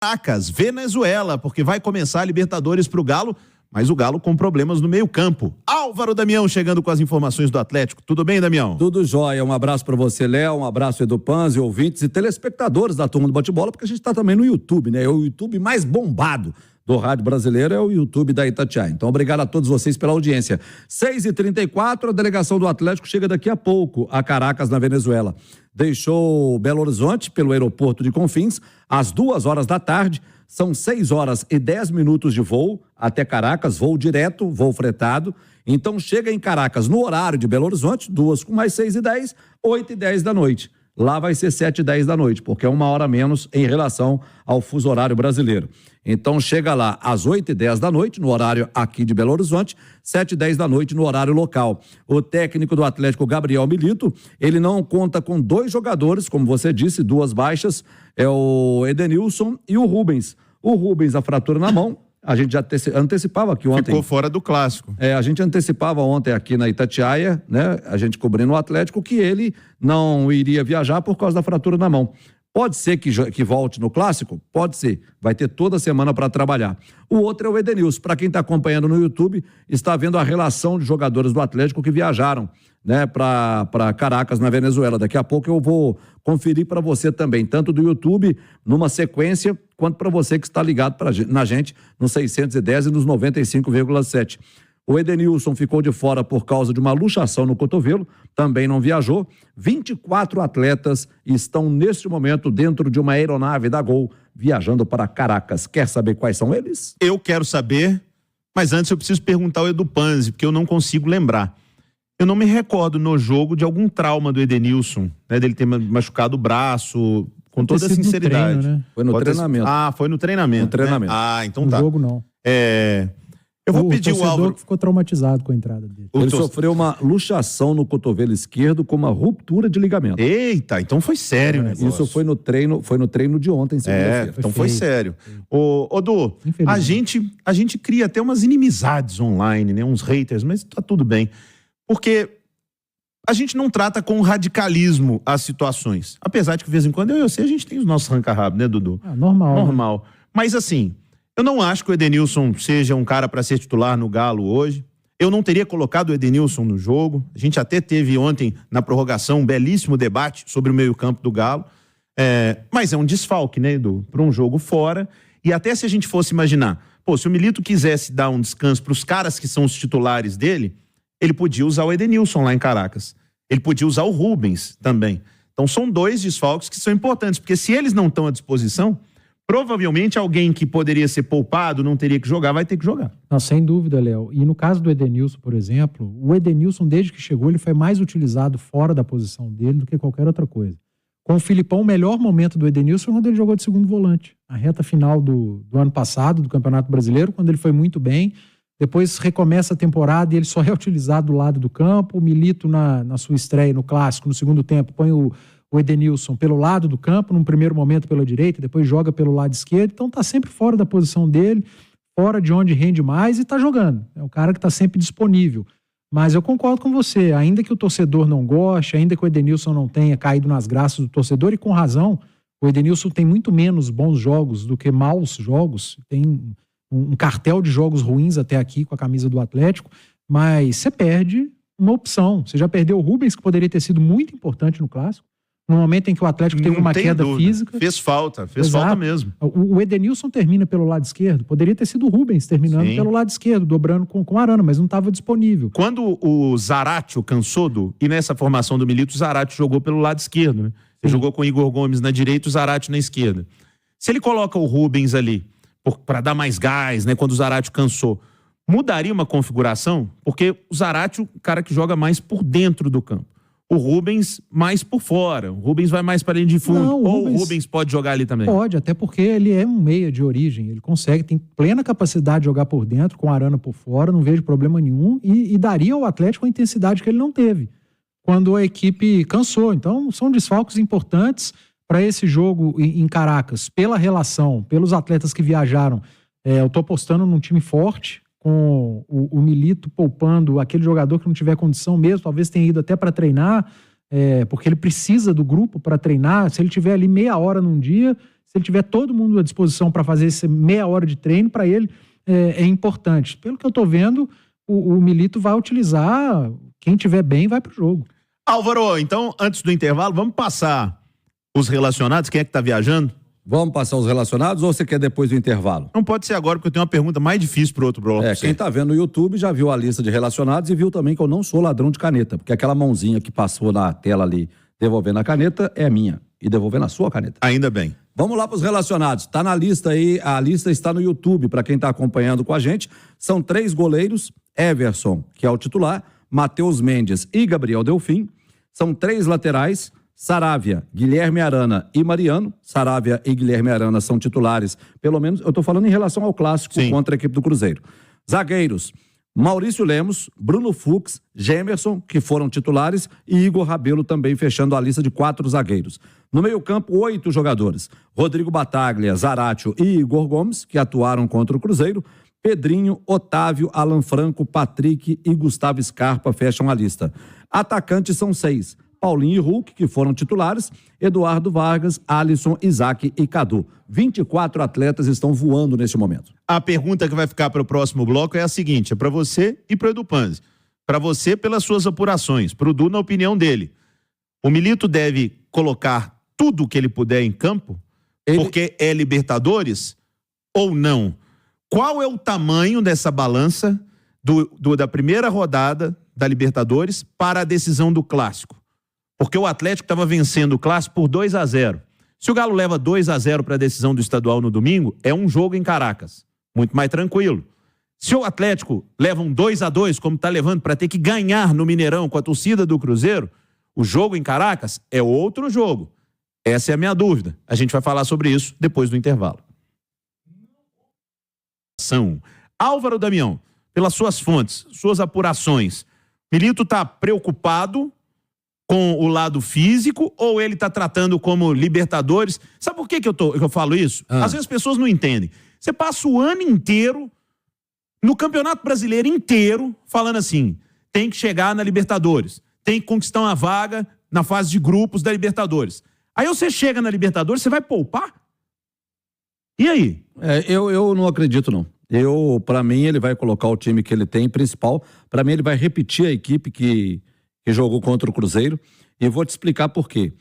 Caracas, Venezuela, porque vai começar a Libertadores para o Galo, mas o Galo com problemas no meio-campo. Álvaro Damião chegando com as informações do Atlético. Tudo bem, Damião? Tudo jóia. Um abraço para você, Léo. Um abraço, Edu Panzi, ouvintes e telespectadores da Turma do Bate-Bola, porque a gente está também no YouTube, né? É o YouTube mais bombado do rádio brasileiro, é o YouTube da Itatiaia. Então, obrigado a todos vocês pela audiência. 6h34, a delegação do Atlético chega daqui a pouco a Caracas, na Venezuela. Deixou Belo Horizonte pelo aeroporto de Confins às 2h da tarde. São 6h10 de voo até Caracas, voo direto, voo fretado. Então, chega em Caracas no horário de Belo Horizonte, 2 com mais 6h10, 8h10 da noite. Lá vai ser 7h10 da noite, porque é 1 hora menos em relação ao fuso horário brasileiro. Então chega lá às 8h10 da noite, no horário aqui de Belo Horizonte, 7h10 da noite no horário local. O técnico do Atlético, Gabriel Milito, ele não conta com 2 jogadores, como você disse, 2 baixas, é o Edenilson e o Rubens. O Rubens, a fratura na mão, a gente já antecipava aqui ontem. Ficou fora do clássico. A gente antecipava ontem aqui na Itatiaia, né? A gente cobrindo o Atlético, que ele não iria viajar por causa da fratura na mão. Pode ser que volte no clássico? Pode ser. Vai ter toda semana para trabalhar. O outro é o Edenilson. Para quem está acompanhando no YouTube, está vendo a relação de jogadores do Atlético que viajaram, né, para Caracas, na Venezuela. Daqui a pouco eu vou conferir para você também, tanto do YouTube, numa sequência, quanto para você que está ligado na gente, nos 610 e nos 95,7. O Edenilson ficou de fora por causa de uma luxação no cotovelo, também não viajou. 24 atletas estão neste momento dentro de uma aeronave da Gol, viajando para Caracas. Quer saber quais são eles? Eu quero saber, mas antes eu preciso perguntar ao Edu Panzi, porque eu não consigo lembrar. Eu não me recordo no jogo de algum trauma do Edenilson, né, dele ter machucado o braço, com toda a sinceridade. Treino, né? Foi no treinamento. Foi no treinamento. No treinamento. Né? Então no tá. No jogo não. Eu vou pedir o Álvaro. Que ficou traumatizado com a entrada dele. Ele sofreu uma luxação no cotovelo esquerdo com uma ruptura de ligamento. Eita, então foi sério, né? Isso foi no treino de ontem, segunda-feira. Então foi sério. Ô, Du, a gente cria até umas inimizades online, né? Uns haters, mas tá tudo bem. Porque a gente não trata com radicalismo as situações. Apesar de que, de vez em quando, eu e você, a gente tem os nossos arranca-rabo, né, Dudu? Normal. Mas assim, eu não acho que o Edenilson seja um cara para ser titular no Galo hoje. Eu não teria colocado o Edenilson no jogo. A gente até teve ontem, na prorrogação, um belíssimo debate sobre o meio-campo do Galo. Mas é um desfalque, né, Edu? Para um jogo fora. E até se a gente fosse imaginar, se o Milito quisesse dar um descanso para os caras que são os titulares dele, ele podia usar o Edenilson lá em Caracas. Ele podia usar o Rubens também. Então são 2 desfalques que são importantes, porque se eles não estão à disposição, provavelmente alguém que poderia ser poupado, não teria que jogar, vai ter que jogar. Não, sem dúvida, Léo. E no caso do Edenilson, por exemplo, o Edenilson, desde que chegou, ele foi mais utilizado fora da posição dele do que qualquer outra coisa. Com o Filipão, o melhor momento do Edenilson foi quando ele jogou de segundo volante. A reta final do ano passado, do Campeonato Brasileiro, quando ele foi muito bem. Depois recomeça a temporada e ele só é utilizado do lado do campo. O Milito, na sua estreia no Clássico, no segundo tempo, põe o Edenilson pelo lado do campo, num primeiro momento pela direita, depois joga pelo lado esquerdo. Então tá sempre fora da posição dele, fora de onde rende mais e tá jogando. É o cara que tá sempre disponível. Mas eu concordo com você, ainda que o torcedor não goste, ainda que o Edenilson não tenha caído nas graças do torcedor, e com razão, o Edenilson tem muito menos bons jogos do que maus jogos, tem um cartel de jogos ruins até aqui com a camisa do Atlético, mas você perde uma opção. Você já perdeu o Rubens, que poderia ter sido muito importante no Clássico, no momento em que o Atlético teve uma queda física. Fez falta mesmo. O Edenilson termina pelo lado esquerdo, poderia ter sido o Rubens terminando pelo lado esquerdo, dobrando com o Arana, mas não estava disponível. Quando o Zaratio cansou e nessa formação do Milito, o Zaratio jogou pelo lado esquerdo, né? Ele jogou com o Igor Gomes na direita e o Zaratio na esquerda. Se ele coloca o Rubens ali, para dar mais gás, né, quando o Zaratio cansou, mudaria uma configuração? Porque o Zaratio, o cara que joga mais por dentro do campo. O Rubens mais por fora. O Rubens vai mais para a linha de fundo. Ou o Rubens pode jogar ali também? Pode, até porque ele é um meia de origem. Ele consegue, tem plena capacidade de jogar por dentro, com a Arana por fora, não vejo problema nenhum. E daria ao Atlético a intensidade que ele não teve quando a equipe cansou. Então, são desfalques importantes para esse jogo em Caracas, pela relação, pelos atletas que viajaram. Eu estou apostando num time forte, com o Milito poupando aquele jogador que não tiver condição mesmo, talvez tenha ido até para treinar, porque ele precisa do grupo para treinar. Se ele tiver ali meia hora num dia, Se ele tiver todo mundo à disposição para fazer essa meia hora de treino, para ele é importante. Pelo que eu estou vendo, o Milito vai utilizar, quem tiver bem vai para o jogo. Álvaro, então, antes do intervalo, vamos passar os relacionados, quem é que tá viajando? Vamos passar os relacionados ou você quer depois do intervalo? Não pode ser agora, porque eu tenho uma pergunta mais difícil pro outro bloco. Quem tá vendo no YouTube já viu a lista de relacionados e viu também que eu não sou ladrão de caneta, porque aquela mãozinha que passou na tela ali, devolvendo a caneta, é minha. E devolvendo a sua caneta. Ainda bem. Vamos lá para os relacionados. Tá na lista aí, a lista está no YouTube, para quem tá acompanhando com a gente. São 3 goleiros, Everson, que é o titular, Matheus Mendes e Gabriel Delfim. São 3 laterais, Saravia, Guilherme Arana e Mariano. Saravia e Guilherme Arana são titulares, pelo menos, eu tô falando em relação ao clássico contra a equipe do Cruzeiro. Zagueiros, Maurício Lemos, Bruno Fux, Gemerson, que foram titulares, e Igor Rabelo também fechando a lista de 4 zagueiros. No meio-campo, 8 jogadores. Rodrigo Bataglia, Zaratio e Igor Gomes, que atuaram contra o Cruzeiro. Pedrinho, Otávio, Alan Franco, Patrick e Gustavo Scarpa fecham a lista. Atacantes são 6. Paulinho e Hulk, que foram titulares, Eduardo Vargas, Alisson, Isaac e Cadu. 24 atletas estão voando neste momento. A pergunta que vai ficar para o próximo bloco é a seguinte, é para você e para o Edu Panzi. Para você, pelas suas apurações, para o Edu, na opinião dele. O Milito deve colocar tudo o que ele puder em campo, porque é Libertadores ou não? Qual é o tamanho dessa balança da primeira rodada da Libertadores para a decisão do Clássico? Porque o Atlético estava vencendo o Clássico por 2-0. Se o Galo leva 2-0 para a decisão do estadual no domingo, é um jogo em Caracas. Muito mais tranquilo. Se o Atlético leva um 2-2, como está levando, para ter que ganhar no Mineirão com a torcida do Cruzeiro, o jogo em Caracas é outro jogo. Essa é a minha dúvida. A gente vai falar sobre isso depois do intervalo. Álvaro Damião, pelas suas fontes, suas apurações, Milito está preocupado com o lado físico ou ele está tratando como Libertadores? Sabe por que eu falo isso? Às vezes as pessoas não entendem. Você passa o ano inteiro, no Campeonato Brasileiro inteiro, falando assim, tem que chegar na Libertadores, tem que conquistar uma vaga na fase de grupos da Libertadores. Aí você chega na Libertadores, você vai poupar? E aí? Eu não acredito, não. Pra mim, ele vai colocar o time que ele tem principal. Pra mim, ele vai repetir a equipe que jogou contra o Cruzeiro. E vou te explicar por quê.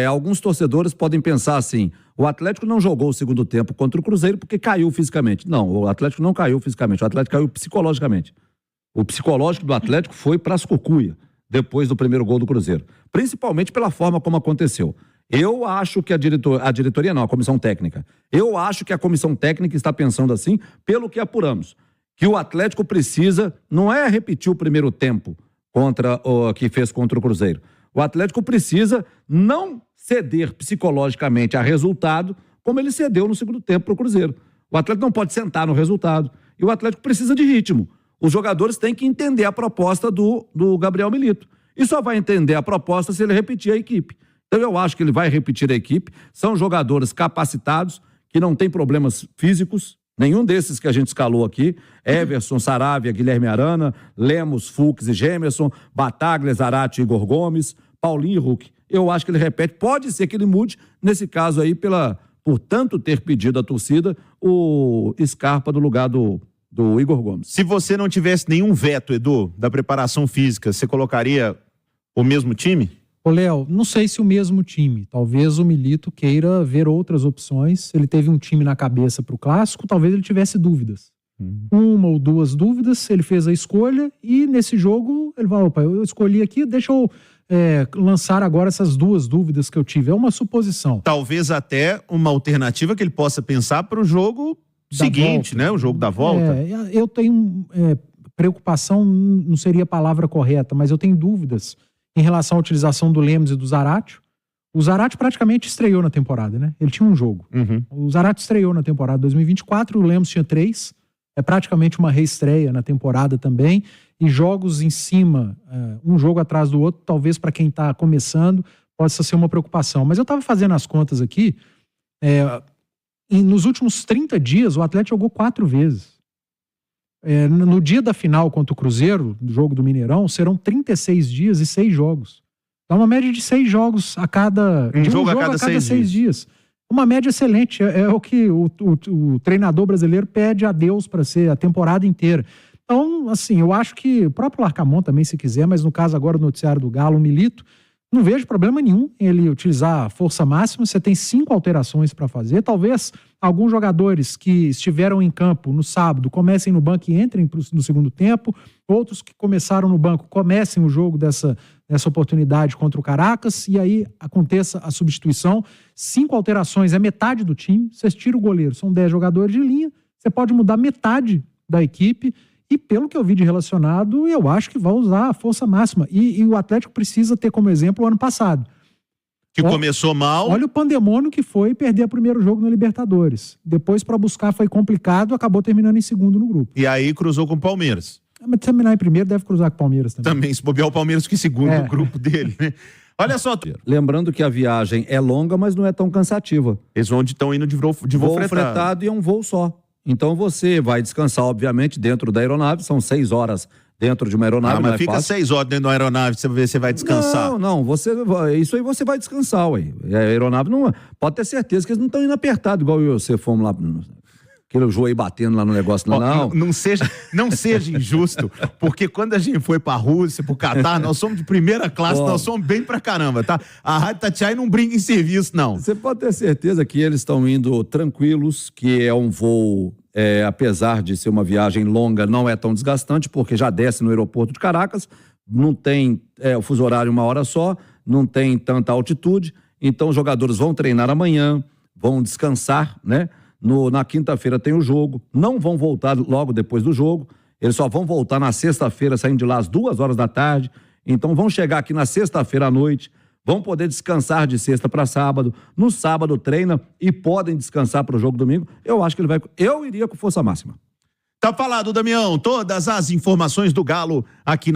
Alguns torcedores podem pensar assim, o Atlético não jogou o segundo tempo contra o Cruzeiro porque caiu fisicamente. Não, o Atlético não caiu fisicamente, o Atlético caiu psicologicamente. O psicológico do Atlético foi pras cucuia depois do primeiro gol do Cruzeiro. Principalmente pela forma como aconteceu. Eu acho que a diretoria não, a comissão técnica. Eu acho que a comissão técnica está pensando assim, pelo que apuramos. Que o Atlético precisa, não é repetir o primeiro tempo que fez contra o Cruzeiro. O Atlético precisa não ceder psicologicamente a resultado, como ele cedeu no segundo tempo para o Cruzeiro. O Atlético não pode sentar no resultado. E o Atlético precisa de ritmo. Os jogadores têm que entender a proposta do Gabriel Milito. E só vai entender a proposta se ele repetir a equipe. Então eu acho que ele vai repetir a equipe. São jogadores capacitados, que não têm problemas físicos, nenhum desses que a gente escalou aqui. Everson, Saravia, Guilherme Arana, Lemos, Fux e Gemerson, Bataglia, Zaratio e Igor Gomes, Paulinho e Hulk. Eu acho que ele repete. Pode ser que ele mude, nesse caso aí, por tanto ter pedido à torcida, o Scarpa no lugar do Igor Gomes. Se você não tivesse nenhum veto, Edu, da preparação física, você colocaria o mesmo time? Ô, Léo, não sei se o mesmo time. Talvez o Milito queira ver outras opções. Ele teve um time na cabeça para o Clássico, talvez ele tivesse dúvidas. Uma ou duas dúvidas, ele fez a escolha e nesse jogo ele falou, opa, eu escolhi aqui, deixa eu lançar agora essas duas dúvidas que eu tive. É uma suposição. Talvez até uma alternativa que ele possa pensar para o jogo seguinte, né? O jogo da volta. Eu tenho preocupação, não seria a palavra correta, mas eu tenho dúvidas em relação à utilização do Lemos e do Zaratio. O Zaratio praticamente estreou na temporada, né? Ele tinha um jogo. O Zaratio estreou na temporada 2024, o Lemos tinha 3. É praticamente uma reestreia na temporada também. E jogos em cima, um jogo atrás do outro, talvez para quem está começando, possa ser uma preocupação. Mas eu estava fazendo as contas aqui, nos últimos 30 dias, o Atlético jogou 4 vezes. No dia da final contra o Cruzeiro, do jogo do Mineirão, serão 36 dias e 6 jogos. Dá uma média de 6 jogos a cada... Um jogo a cada 6 dias. Uma média excelente, é o que o treinador brasileiro pede a Deus para ser a temporada inteira. Então, assim, eu acho que o próprio Larcamón também, se quiser, mas no caso agora do noticiário do Galo, o Milito, não vejo problema nenhum em ele utilizar a força máxima. Você tem 5 alterações para fazer. Talvez alguns jogadores que estiveram em campo no sábado comecem no banco e entrem no segundo tempo. Outros que começaram no banco comecem o jogo dessa oportunidade contra o Caracas e aí aconteça a substituição. 5 alterações é metade do time. Você tira o goleiro, são 10 jogadores de linha. Você pode mudar metade da equipe. E pelo que eu vi de relacionado, eu acho que vai usar a força máxima. E o Atlético precisa ter como exemplo o ano passado. Que começou mal. Olha o pandemônio que foi perder o primeiro jogo na Libertadores. Depois, para buscar, foi complicado, acabou terminando em segundo no grupo. E aí cruzou com o Palmeiras. Mas terminar em primeiro deve cruzar com o Palmeiras também. Também, se bobear o Palmeiras que segundo no grupo dele, né? Olha só. Lembrando que a viagem é longa, mas não é tão cansativa. Eles estão indo de voo fretado e é um voo só. Então você vai descansar, obviamente, dentro da aeronave, são 6 horas dentro de uma aeronave. Mas fica 6 horas dentro de uma aeronave, você vai descansar. Não, isso aí você vai descansar, ué. A aeronave não. Pode ter certeza que eles não estão indo apertado, igual eu e você fomos lá. Aquele joelho batendo lá no negócio, não. Não seja injusto, porque quando a gente foi pra Rússia, pro Catar, nós somos de primeira classe, nós somos bem pra caramba, tá? A Rádio Itatiaia não brinca em serviço, não. Você pode ter certeza que eles estão indo tranquilos, que é um voo, apesar de ser uma viagem longa, não é tão desgastante, porque já desce no aeroporto de Caracas, não tem o fuso horário 1 hora só, não tem tanta altitude, então os jogadores vão treinar amanhã, vão descansar, né? Na quinta-feira tem o jogo, não vão voltar logo depois do jogo, eles só vão voltar na sexta-feira, saindo de lá às 2 horas da tarde, então vão chegar aqui na sexta-feira à noite, vão poder descansar de sexta para sábado, no sábado treina e podem descansar para o jogo domingo. Eu acho que eu iria com força máxima. Tá falado, Damião, todas as informações do Galo aqui na